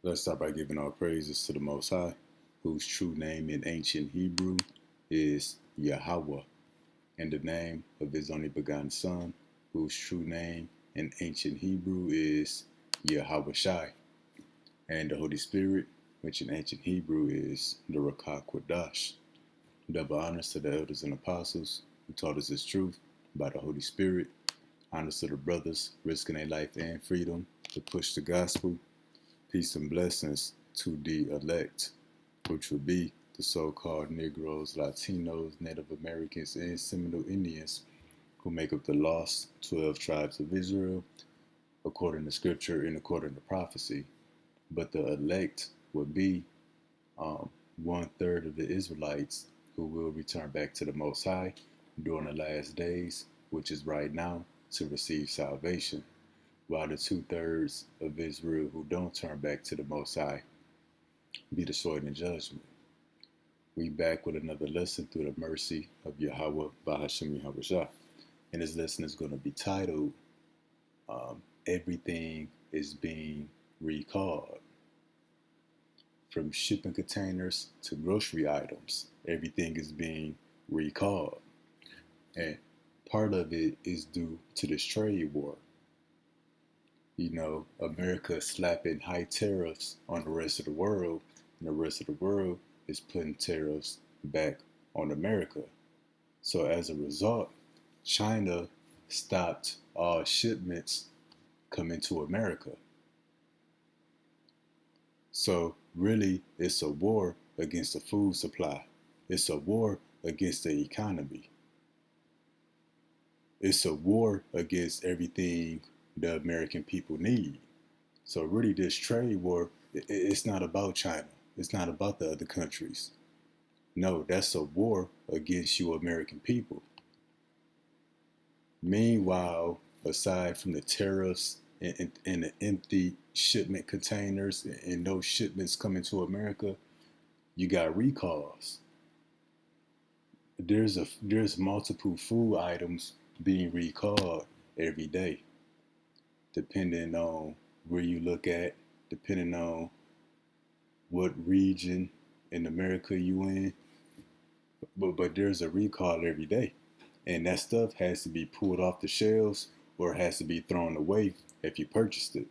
Let's start by giving our praises to the Most High, whose true name in ancient Hebrew is Yahweh, and the name of his only begotten Son, whose true name in ancient Hebrew is Yahweh Shai, and the Holy Spirit, which in ancient Hebrew is the Rakah Kodash. Double honors to the elders and apostles who taught us this truth by the Holy Spirit. Honors to the brothers risking their life and freedom to push the gospel. Peace and blessings to the elect, which would be the so-called Negroes, Latinos, Native Americans, and Seminole Indians who make up the lost 12 tribes of Israel, according to scripture and according to prophecy. But the elect would be 1/3 of the Israelites who will return back to the Most High during the last days, which is right now, to receive salvation, while the 2/3 of Israel who don't turn back to the Most High be destroyed in judgment. We back with another lesson through the mercy of Yahweh Bahashim Yahweh Shah. And this lesson is going to be titled, Everything is Being Recalled. From shipping containers to grocery items, everything is being recalled. And part of it is due to this trade war. You know, America is slapping high tariffs on the rest of the world, and the rest of the world is putting tariffs back on America. So as a result, China stopped all shipments coming to America. So really, it's a war against the food supply. It's a war against the economy. It's a war against everything the American people need. So really, this trade war, it's not about China. It's not about the other countries. No, that's a war against you American people. Meanwhile, aside from the tariffs and the empty shipment containers and those shipments coming to America, you got recalls. There's multiple food items being recalled every day, depending on where you look at, depending on what region in America you in. But there's a recall every day, and that stuff has to be pulled off the shelves or it has to be thrown away if you purchased it.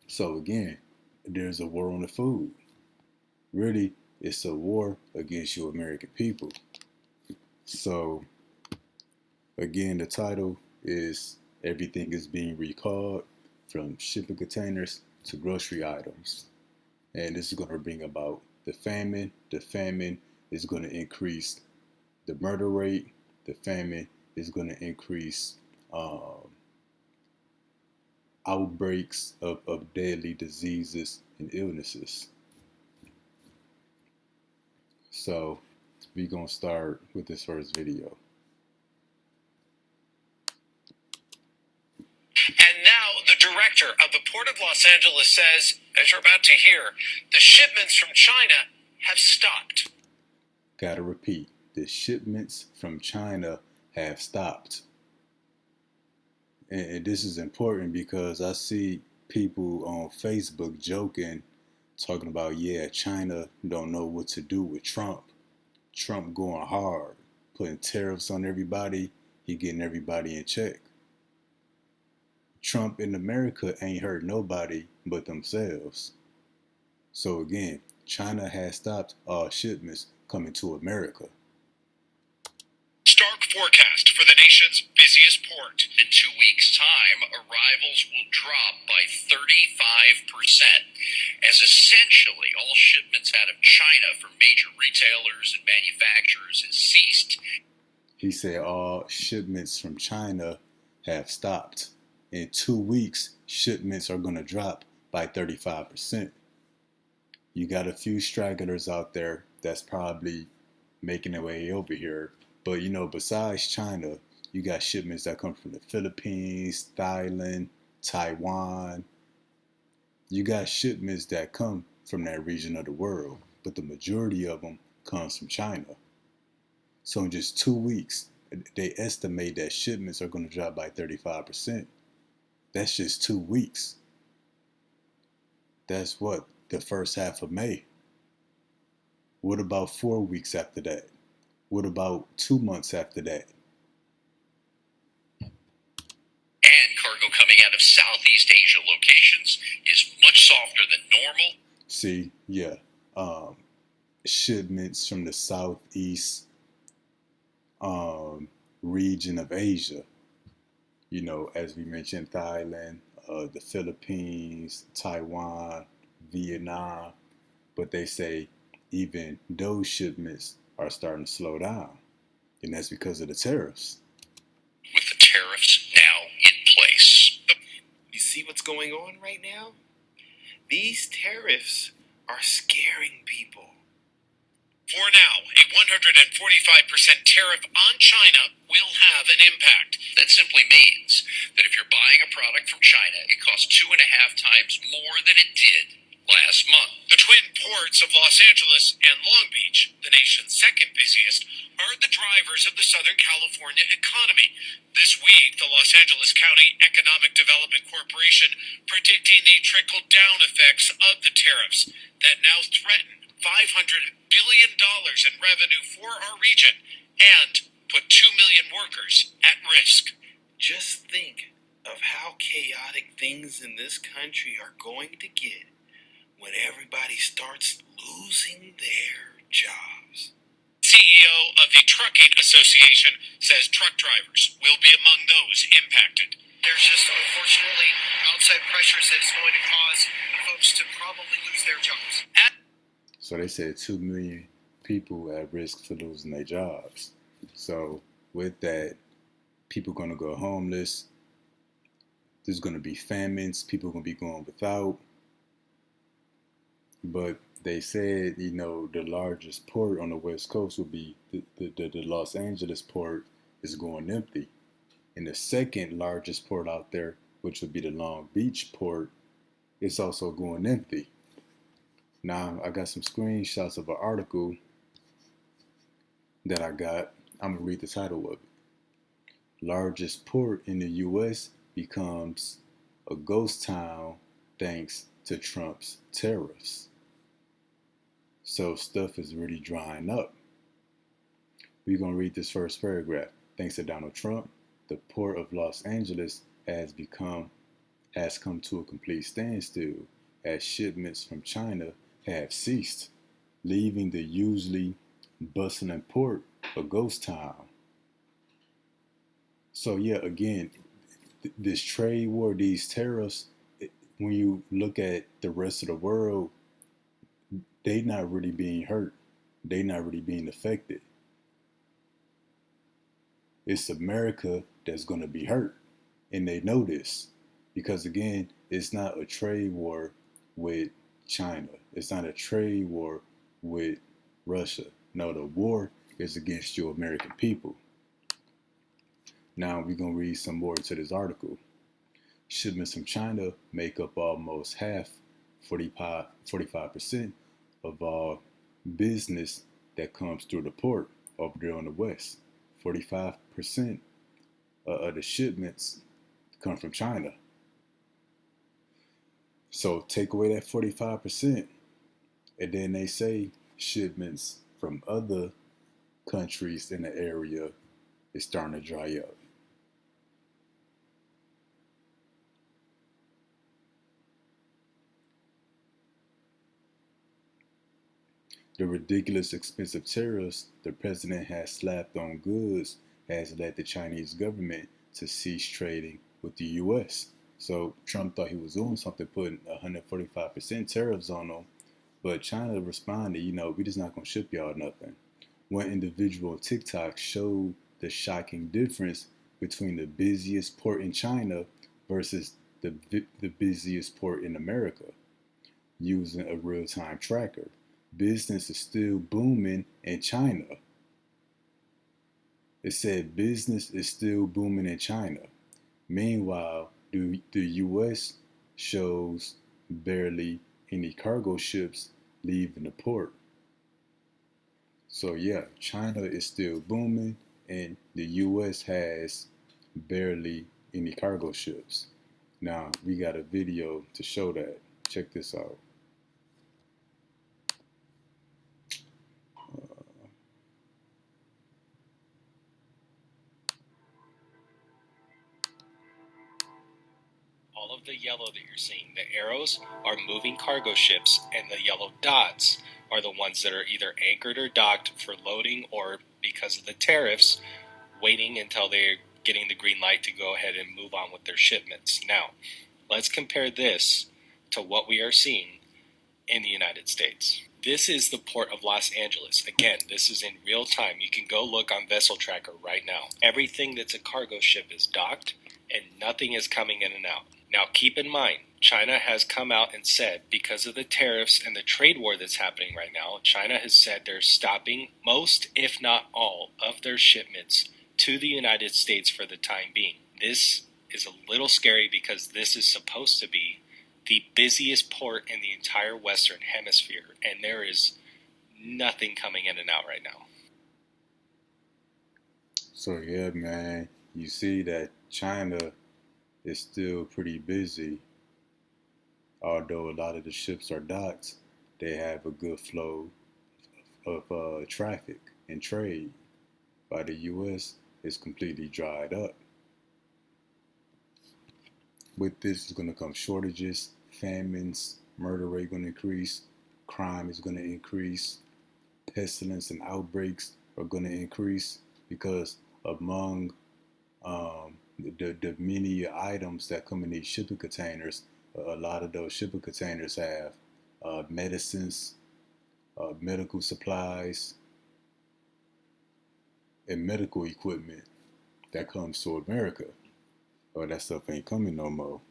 So again, there's a war on the food. Really, it's a war against you American people. So again, the title is Everything is Being Recalled, from shipping containers to grocery items. And this is going to bring about the famine. The famine is going to increase the murder rate. The famine is going to increase outbreaks of deadly diseases and illnesses. So we're going to start with this first video. And now the director of the Port of Los Angeles says, as you're about to hear, the shipments from China have stopped. Gotta repeat, the shipments from China have stopped. And this is important because I see people on Facebook joking, talking about, yeah, China don't know what to do with Trump. Trump going hard, putting tariffs on everybody. He getting everybody in check. Trump in America ain't hurt nobody but themselves. So again, China has stopped all shipments coming to America. Stark forecast for the nation's busiest port. In 2 weeks' time, arrivals will drop by 35%, as essentially all shipments out of China from major retailers and manufacturers has ceased. He said all shipments from China have stopped. In 2 weeks, shipments are going to drop by 35%. You got a few stragglers out there that's probably making their way over here. But, you know, besides China, you got shipments that come from the Philippines, Thailand, Taiwan. You got shipments that come from that region of the world, but the majority of them comes from China. So in just 2 weeks, they estimate that shipments are going to drop by 35%. That's just 2 weeks. That's what, the first half of May. What about 4 weeks after that? What about 2 months after that? And cargo coming out of Southeast Asia locations is much softer than normal. See, yeah. Shipments from the southeast region of Asia. You know, as we mentioned, Thailand, the Philippines, Taiwan, Vietnam. But they say even those shipments are starting to slow down. And that's because of the tariffs. With the tariffs now in place. You see what's going on right now? These tariffs are scaring people. For now, a 145% tariff on China will have an impact. That simply means that if you're buying a product from China, it costs 2.5 times more than it did last month. The twin ports of Los Angeles and Long Beach, the nation's second busiest, are the drivers of the Southern California economy. This week, the Los Angeles County Economic Development Corporation predicting the trickle-down effects of the tariffs that now threaten $500 billion in revenue for our region and put 2 million workers at risk. Just think of how chaotic things in this country are going to get when everybody starts losing their jobs. CEO of the Trucking Association says truck drivers will be among those impacted. There's just, unfortunately, outside pressures that's going to cause folks to probably lose their jobs. So they said 2 million people at risk for losing their jobs. So with that, people going to go homeless. There's going to be famines. People going to be going without. But they said, you know, the largest port on the West Coast will be the Los Angeles port is going empty. And the second largest port out there, which would be the Long Beach port, is also going empty. Now, I got some screenshots of an article that I got. I'm going to read the title of it. Largest port in the U.S. becomes a ghost town thanks to Trump's tariffs. So stuff is really drying up. We're going to read this first paragraph. Thanks to Donald Trump, the port of Los Angeles has come to a complete standstill as shipments from China have ceased, leaving the usually bustling port a ghost town. So yeah, again, this trade war, these tariffs, when you look at the rest of the world, they not really being hurt. They not really being affected. It's America that's going to be hurt. And they know this. Because again, it's not a trade war with China. It's not a trade war with Russia. No, the war is against you American people. Now we're going to read some more into this article. Shipments from China make up almost half, 45% of all business that comes through the port over there on the west. 45% of the shipments come from China. So take away that 45%, and then they say shipments from other countries in the area is starting to dry up. The ridiculous expensive tariffs the president has slapped on goods has led the Chinese government to cease trading with the U.S. So Trump thought he was doing something, putting 145% tariffs on them. But China responded, we just not going to ship y'all nothing. One individual on TikTok showed the shocking difference between the busiest port in China versus the busiest port in America using a real-time tracker. Business is still booming in China. It said business is still booming in China. Meanwhile, the U.S. shows barely any cargo ships leaving the port. So yeah, China is still booming and the U.S. has barely any cargo ships. Now, we got a video to show that. Check this out. All of the yellow that you're seeing, the arrows are moving cargo ships, and the yellow dots are the ones that are either anchored or docked for loading, or because of the tariffs, waiting until they're getting the green light to go ahead and move on with their shipments. Now, let's compare this to what we are seeing in the United States. This is the port of Los Angeles. Again, this is in real time. You can go look on Vessel Tracker right now. Everything that's a cargo ship is docked, and nothing is coming in and out. Now, keep in mind, China has come out and said, because of the tariffs and the trade war that's happening right now, China has said they're stopping most, if not all, of their shipments to the United States for the time being. This is a little scary because this is supposed to be the busiest port in the entire Western Hemisphere, and there is nothing coming in and out right now. So yeah, man, you see that China is still pretty busy. Although a lot of the ships are docked, they have a good flow of traffic and trade. By the U.S., it's completely dried up. With this is going to come shortages, famines, murder rate going to increase, crime is going to increase, pestilence and outbreaks are going to increase because among the many items that come in these shipping containers, a lot of those shipping containers have medicines, medical supplies, and medical equipment that comes to America. Or that stuff ain't coming no more.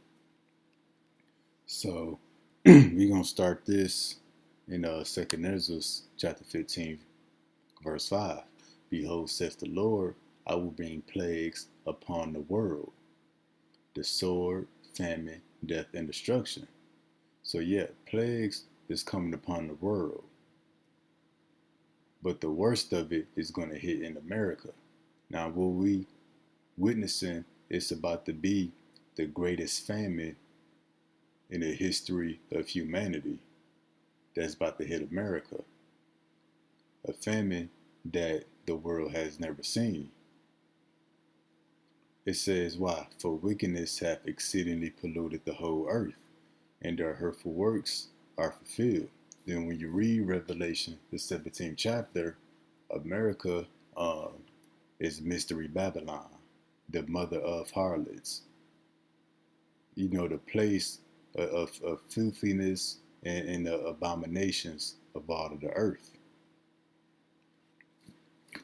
So we're going to start this in 2nd Ezra chapter 15, verse 5. Behold, saith the Lord, I will bring plagues upon the world, the sword, famine, death, and destruction. So yeah, plagues is coming upon the world. But the worst of it is going to hit in America. Now, what we witnessing is about to be the greatest famine in the history of humanity that's about to hit America. A famine that the world has never seen. It says, why? For wickedness hath exceedingly polluted the whole earth, and their hurtful works are fulfilled. Then when you read Revelation, the 17th chapter, America is Mystery Babylon, the mother of harlots. You know, the place of filthiness and the abominations of all of the earth.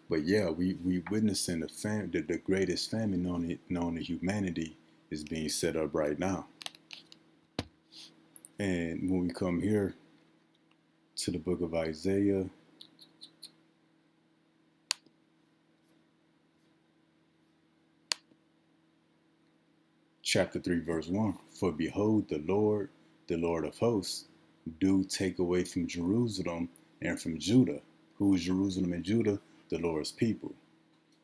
But yeah, we witnessing the greatest famine known to humanity is being set up right now. And when we come here to the book of Isaiah, chapter 3, verse 1, for behold, the Lord of hosts, do take away from Jerusalem and from Judah. Who is Jerusalem and Judah? The Lord's people.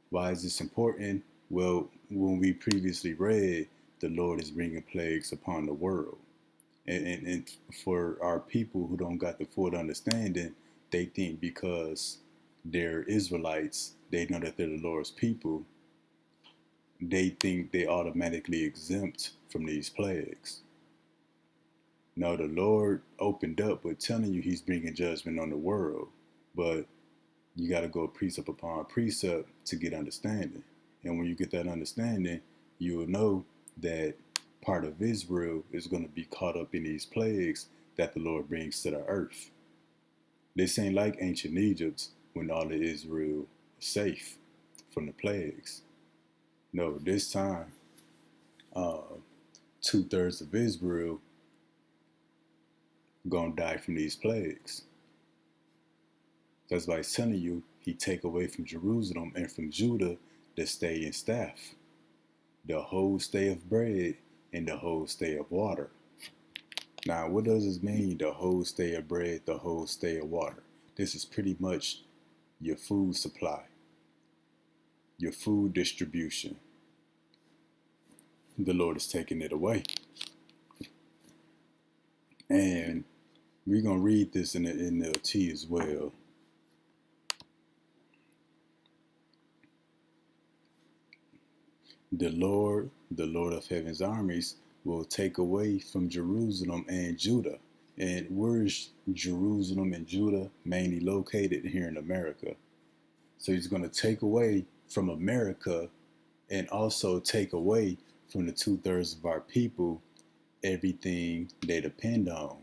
Why is this important? Well, when we previously read, the Lord is bringing plagues upon the world. And for our people who don't got the full understanding, they think because they're Israelites, they know that they're the Lord's people, they think they automatically exempt from these plagues. No, the Lord opened up with telling you he's bringing judgment on the world, but you got to go precept upon precept to get understanding. And when you get that understanding, you will know that part of Israel is going to be caught up in these plagues that the Lord brings to the earth. This ain't like ancient Egypt when all of Israel was safe from the plagues. No, this time, 2/3 of Israel gonna die from these plagues. That's why he's telling you he take away from Jerusalem and from Judah the stay and staff, the whole stay of bread and the whole stay of water. Now, what does this mean, the whole stay of bread, the whole stay of water? This is pretty much your food supply, your food distribution. The Lord is taking it away. And we're going to read this in the NLT as well. The Lord of heaven's armies, will take away from Jerusalem and Judah. And where's Jerusalem and Judah mainly located? Here in America. So he's going to take away from America and also take away from the 2/3 of our people everything they depend on.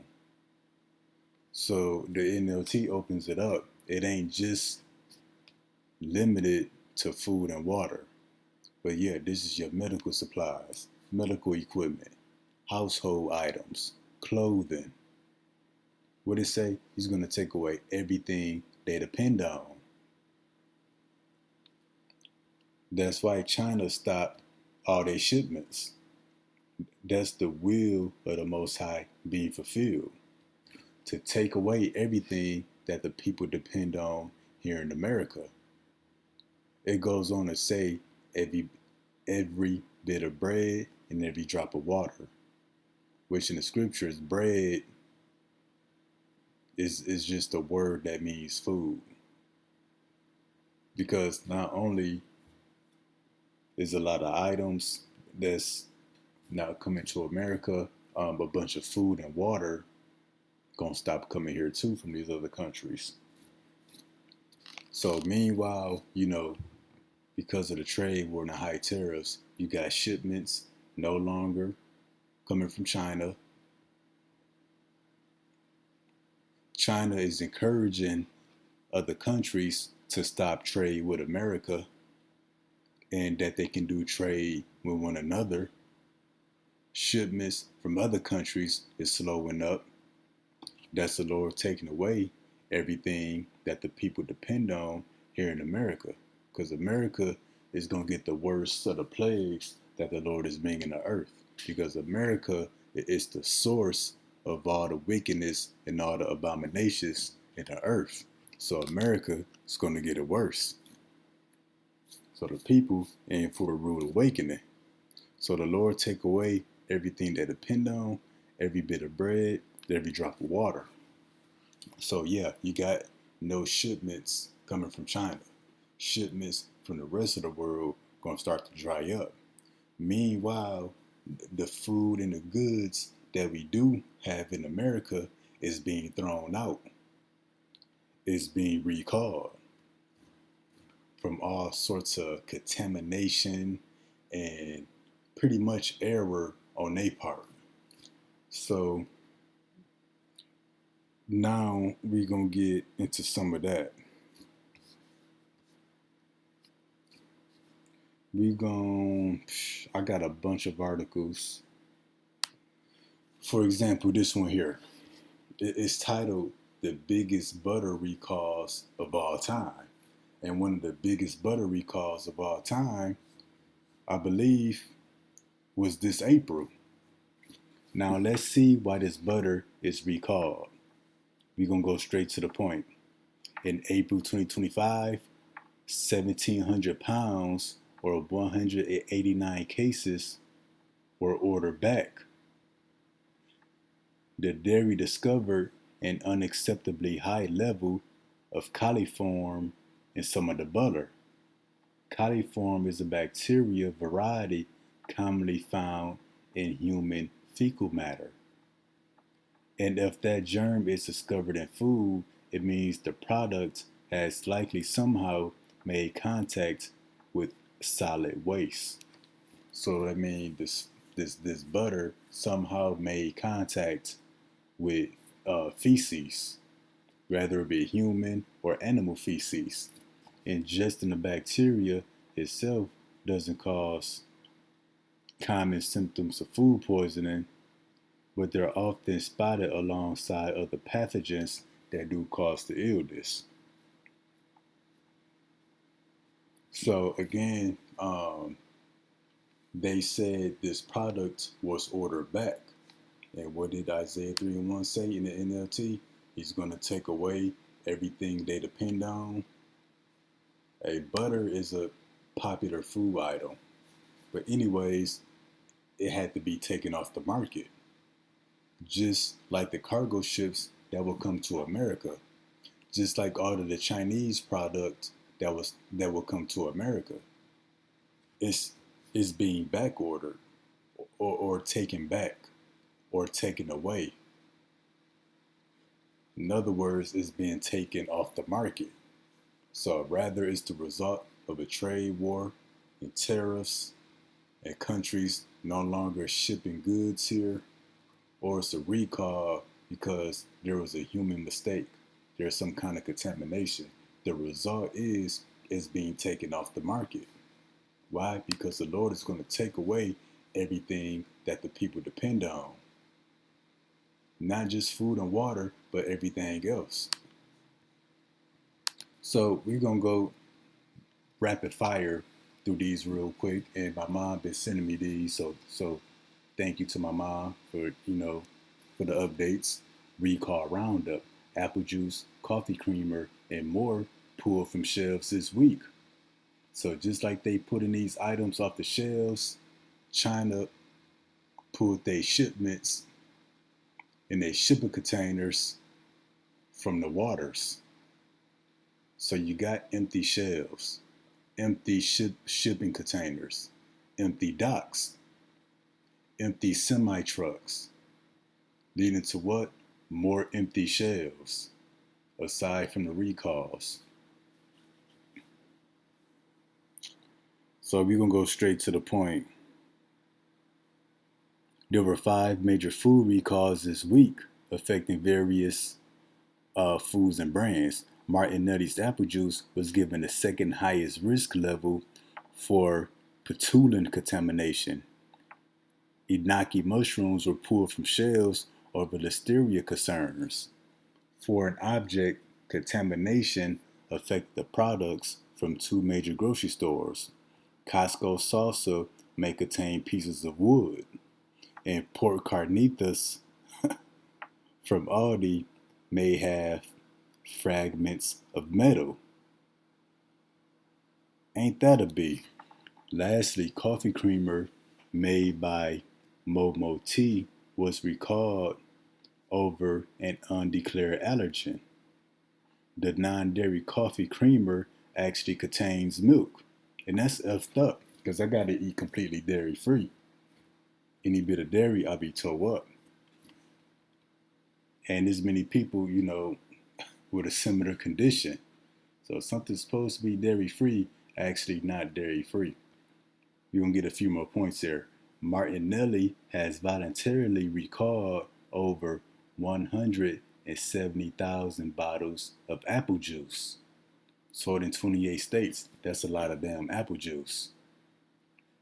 So the NLT opens it up. It ain't just limited to food and water. But yeah, this is your medical supplies, medical equipment, household items, clothing. What it say? He's going to take away everything they depend on. That's why China stopped all their shipments. That's the will of the Most High being fulfilled. To take away everything that the people depend on here in America. It goes on to say every bit of bread and every drop of water, which in the scriptures, bread is just a word that means food. Because not only is a lot of items that's now coming to America, a bunch of food and water gonna stop coming here too from these other countries. So meanwhile, because of the trade war and the high tariffs, you got shipments no longer coming from China. China is encouraging other countries to stop trade with America and that they can do trade with one another. Shipments from other countries is slowing up. That's the Lord taking away everything that the people depend on here in America. Because America is going to get the worst of the plagues that the Lord is bringing to earth. Because America is the source of all the wickedness and all the abominations in the earth. So America is going to get it worse. So the people ain't for a rude awakening. So the Lord take away everything they depend on, every bit of bread, every drop of water. So yeah, you got no shipments coming from China. Shipments from the rest of the world gonna start to dry up. Meanwhile, the food and the goods that we do have in America is being thrown out. It's being recalled from all sorts of contamination and pretty much error on their part. So now we're gonna get into some of that. I got a bunch of articles. For example, this one here. It's titled The Biggest Butter Recalls of All Time. And one of the biggest butter recalls of all time, I believe, was this April. Now let's see why this butter is recalled. We're gonna go straight to the point. In April 2025, 1,700 pounds or 189 cases were ordered back. The dairy discovered an unacceptably high level of coliform in some of the butter. Coliform is a bacteria variety commonly found in human fecal matter. And if that germ is discovered in food, it means the product has likely somehow made contact with solid waste. So that means this butter somehow made contact with feces, whether it be human or animal feces. Ingesting the bacteria itself doesn't cause common symptoms of food poisoning, but they're often spotted alongside other pathogens that do cause the illness. So again, they said this product was ordered back. And what did Isaiah 3:1 say in the NLT? He's going to take away everything they depend on. A butter is a popular food item. But anyways, it had to be taken off the market. Just like the cargo ships that will come to America. Just like all of the Chinese products that will come to America. It's being back ordered or taken back or taken away. In other words, it's being taken off the market. So rather it's the result of a trade war and tariffs and countries no longer shipping goods here, or it's a recall because there was a human mistake. There's some kind of contamination. The result is it's being taken off the market. Why? Because the Lord is going to take away everything that the people depend on. Not just food and water, but everything else. So we're going to go rapid fire through these real quick. And my mom been sending me these. So thank you to my mom for, for the updates. Recall Roundup, apple juice, coffee creamer, and more pulled from shelves this week. So just like they putting these items off the shelves, China pulled their shipments in their shipping containers from the waters. So you got empty shelves, empty shipping containers, empty docks, empty semi trucks, leading to what? More empty shelves, aside from the recalls. So we're going to go straight to the point. There were 5 major food recalls this week affecting various foods and brands. Martinelli's apple juice was given the second highest risk level for patulin contamination. Inaki mushrooms were pulled from shelves over listeria concerns. Foreign object contamination affected the products from 2 major grocery stores. Costco salsa may contain pieces of wood, and pork carnitas from Aldi may have fragments of metal. Ain't that a B? Lastly, coffee creamer made by Momo Tea was recalled over an undeclared allergen. The non-dairy coffee creamer actually contains milk, and that's effed up because I gotta eat completely dairy free. Any bit of dairy, I'll be tore up. And there's many people, with a similar condition. So something's supposed to be dairy free, actually not dairy free. You're gonna get a few more points there. Martinelli has voluntarily recalled over 170,000 bottles of apple juice sold in 28 states. That's a lot of damn apple juice.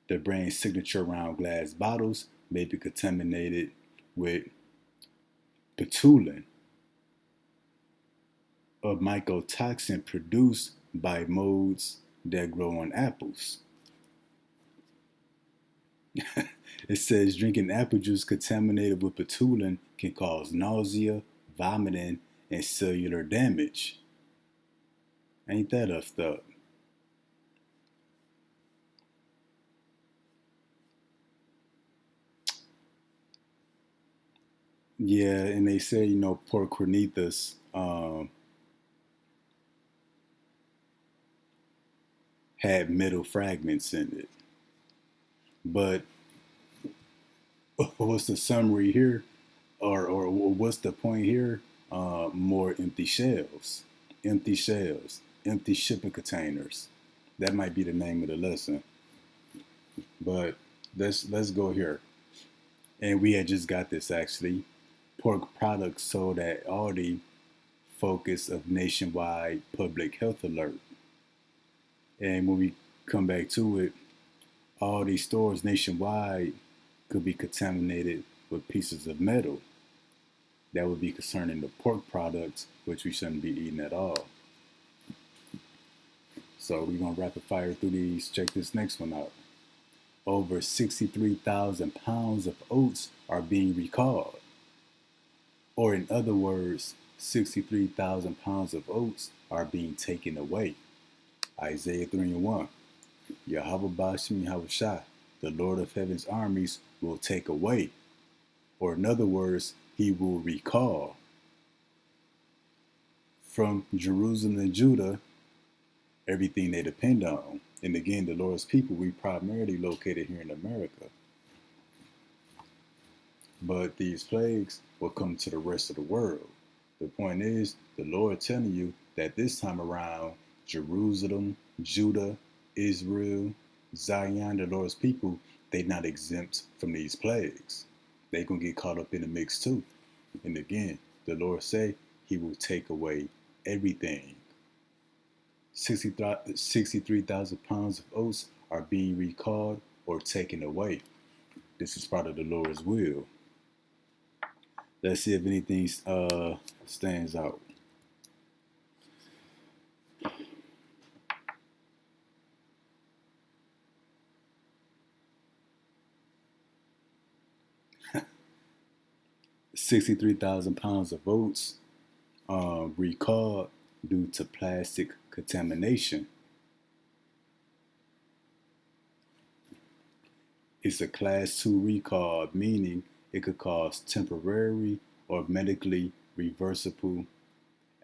The brand's signature round glass bottles may be contaminated with patulin, a mycotoxin produced by moles that grow on apples. It says drinking apple juice contaminated with patulin can cause nausea, vomiting, and cellular damage. Ain't that effed up? Yeah, and they say, pork carnitas had metal fragments in it. But what's the summary here? Or what's the point here? More empty shelves, empty shipping containers. That might be the name of the lesson. But let's go here. And we had just got this actually. Pork products sold at Aldi focus of nationwide public health alert. And when we come back to it, all these stores nationwide could be contaminated with pieces of metal. That would be concerning the pork products, which we shouldn't be eating at all. So we're going to rapid fire through these. Check this next one out. Over 63,000 pounds of oats are being recalled. Or in other words, 63,000 pounds of oats are being taken away. Isaiah 3:1. Yahweh Bashim Yahushua, the Lord of Heaven's armies, will take away. Or in other words, he will recall from Jerusalem and Judah everything they depend on. And again, the Lord's people, we primarily located here in America. But these plagues will come to the rest of the world. The point is, the Lord telling you that this time around, Jerusalem, Judah, Israel, Zion, the Lord's people, they not exempt from these plagues. They gonna get caught up in the mix too. And again, the Lord say He will take away everything. 63,000 pounds of oats are being recalled or taken away. This is part of the Lord's will. Let's see if anything stands out. £63,000 of oats recalled due to plastic contamination. It's a class 2 recall, meaning it could cause temporary or medically reversible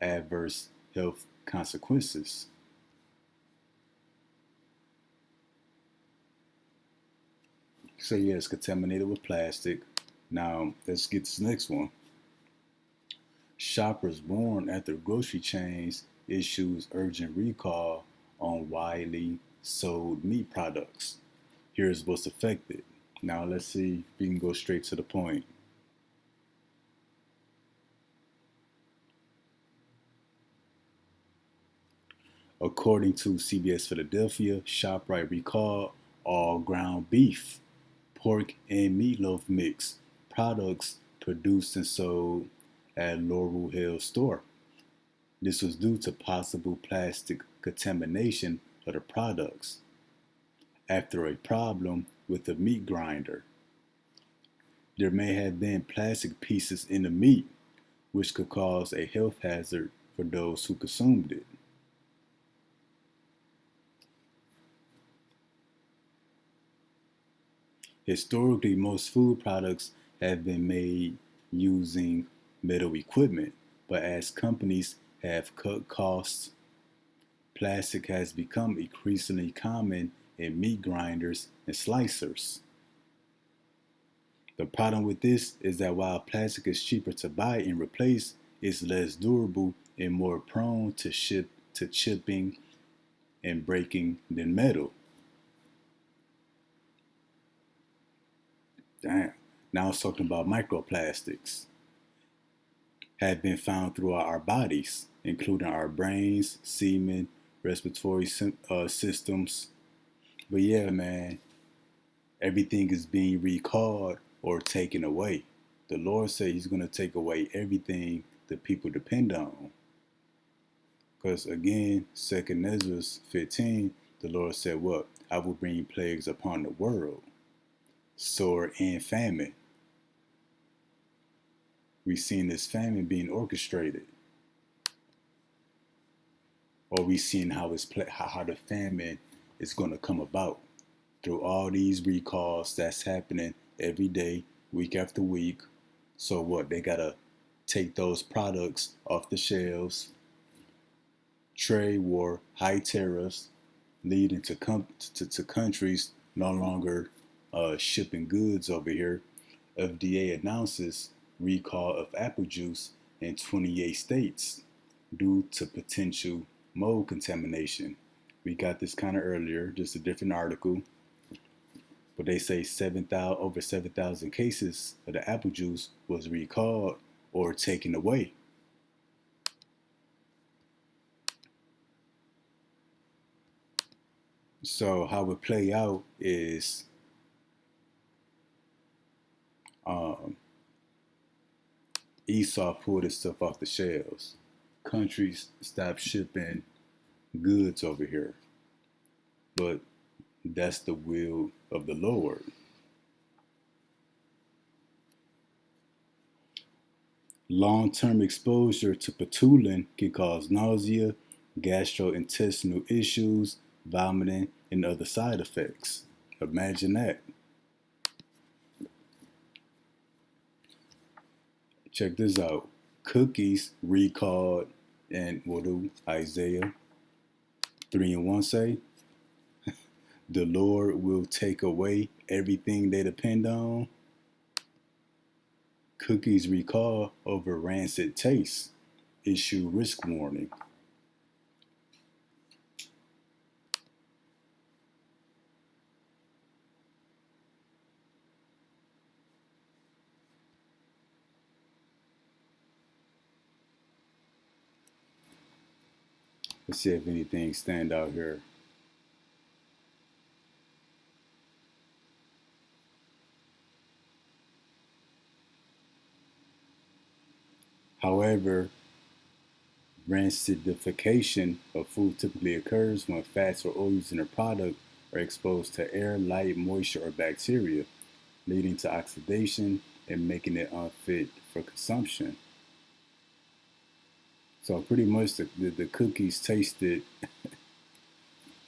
adverse health consequences. So yeah, it's contaminated with plastic. Now let's get to this next one. Shoppers warn after grocery chains issues urgent recall on widely sold meat products. Here's what's affected. Now let's see if we can go straight to the point. According to CBS Philadelphia, ShopRite recalled all ground beef, pork, and meatloaf mix products produced and sold at Laurel Hill store. This was due to possible plastic contamination of the products after a problem with the meat grinder. There may have been plastic pieces in the meat, which could cause a health hazard for those who consumed it. Historically, most food products have been made using metal equipment, but as companies have cut costs, plastic has become increasingly common in meat grinders and slicers. The problem with this is that while plastic is cheaper to buy and replace, it's less durable and more prone to chipping and breaking than metal. Damn. Now it's talking about microplastics have been found throughout our bodies, including our brains, semen, respiratory systems. But yeah, man, everything is being recalled or taken away. The Lord said He's going to take away everything that people depend on. Because again, 2nd Ezra 15, the Lord said, what? I will bring plagues upon the world, sword and famine. We've seen this famine being orchestrated. Or we've seen how the famine is going to come about through all these recalls that's happening every day, week after week. So what? They got to take those products off the shelves. Trade war, high tariffs, leading to countries no longer shipping goods over here. FDA announces recall of apple juice in 28 states due to potential mold contamination. We got this kind of earlier, just a different article. But they say over 7,000 cases of the apple juice was recalled or taken away. So how it play out is Esau pulled his stuff off the shelves. Countries stopped shipping goods over here. But that's the will of the Lord. Long-term exposure to patulin can cause nausea, gastrointestinal issues, vomiting, and other side effects. Imagine that. Check this out. Cookies recalled, and what do Isaiah 3:1 say? The Lord will take away everything they depend on. Cookies recall over rancid taste. Issue risk warning. Let's see if anything stand out here. However, rancidification of food typically occurs when fats or oils in a product are exposed to air, light, moisture, or bacteria, leading to oxidation and making it unfit for consumption. So pretty much the cookies tasted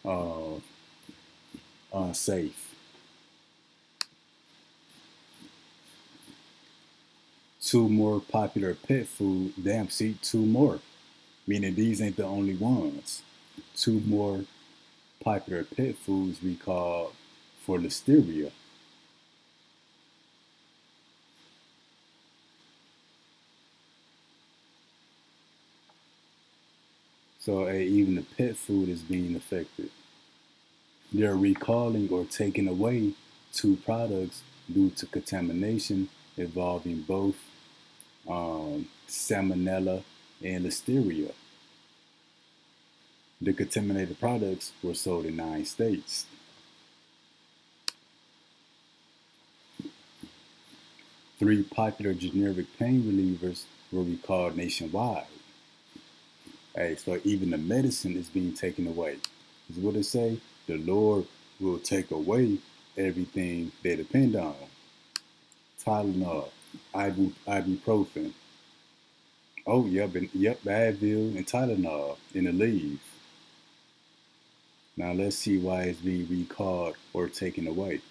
uh, unsafe. Two more popular pet food, damn, see, two more, meaning these ain't the only ones. Two more popular pet foods we call for listeria. So even the pet food is being affected. They're recalling or taking away two products due to contamination involving both salmonella and listeria. The contaminated products were sold in 9 states. Three popular generic pain relievers were recalled nationwide. Hey, so even the medicine is being taken away. Is what it say? The Lord will take away everything they depend on. Tylenol, ibuprofen. Oh, yep, Advil and Tylenol in the leave. Now let's see why it's being recalled or taken away.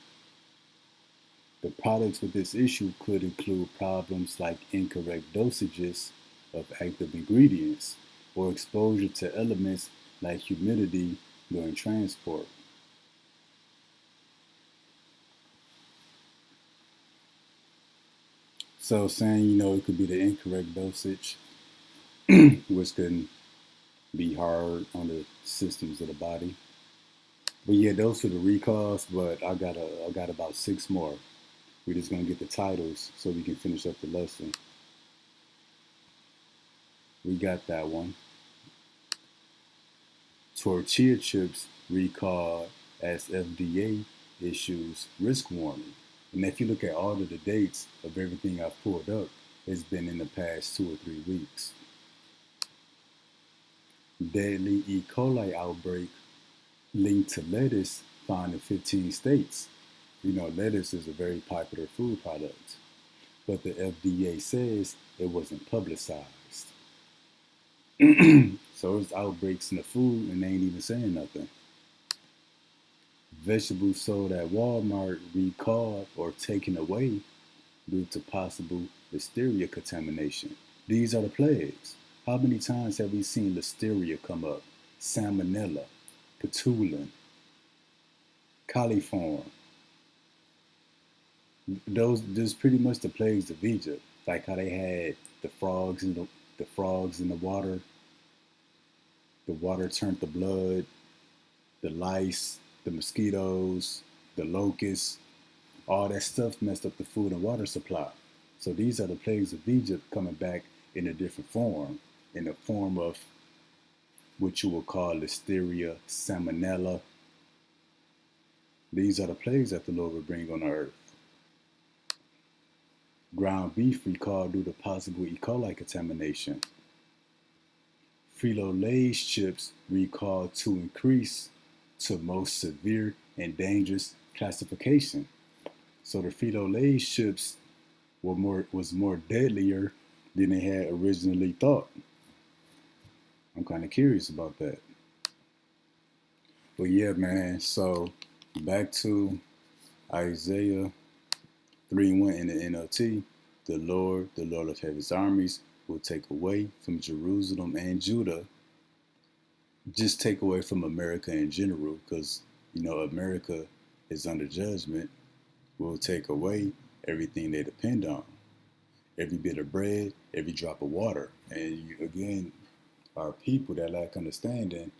The products with this issue could include problems like incorrect dosages of active ingredients or exposure to elements like humidity during transport. So saying, it could be the incorrect dosage, which can be hard on the systems of the body. But yeah, those are the recalls, but I got about six more. We're just gonna get the titles so we can finish up the lesson. We got that one. Tortilla chips recalled as FDA issues risk warning. And if you look at all of the dates of everything I've pulled up, it's been in the past 2 or 3 weeks. Deadly E. coli outbreak linked to lettuce found in 15 states. Lettuce is a very popular food product, but the FDA says it wasn't publicized. So there's outbreaks in the food and they ain't even saying nothing. Vegetables sold at Walmart recalled or taken away due to possible listeria contamination. These are the plagues. How many times have we seen listeria come up? Salmonella, patulin, coliform. Those pretty much the plagues of Egypt. Like how they had the frogs in the water. The water turned to blood. The lice, the mosquitoes, the locusts, all that stuff messed up the food and water supply. So these are the plagues of Egypt coming back in a different form, in the form of what you would call listeria, salmonella. These are the plagues that the Lord will bring on the earth. Ground beef recalled due to possible E. coli contamination. Frito-Lay's chips recalled to increase to most severe and dangerous classification. So the Frito-Lay's chips was more deadlier than they had originally thought. I'm kind of curious about that. But yeah, man. So back to Isaiah 3:1 in the NLT. The Lord of Heaven's armies, will take away from Jerusalem and Judah. Just take away from America in general, because America is under judgment. Will take away everything they depend on. every bit of bread, every drop of water. And again, our people that lack understanding,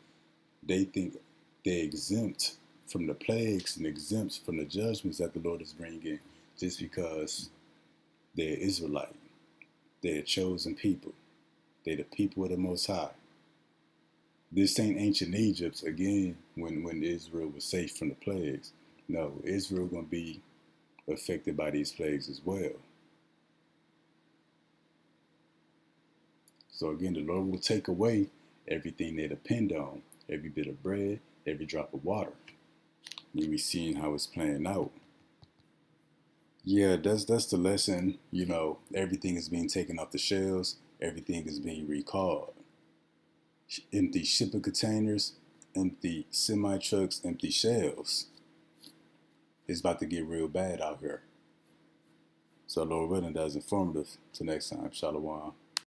they think they're exempt from the plagues and exempt from the judgments that the Lord is bringing just because they're Israelite. They're a chosen people. They're the people of the Most High. This ain't ancient Egypt, again, when Israel was safe from the plagues. No, Israel going to be affected by these plagues as well. So again, the Lord will take away everything they depend on, every bit of bread, every drop of water. And we're seeing how it's playing out. Yeah, that's the lesson. Everything is being taken off the shelves. Everything is being recalled. Empty shipping containers, empty semi trucks, empty shelves. It's about to get real bad out here. So Lord willing, that is informative. Till next time, Shalom.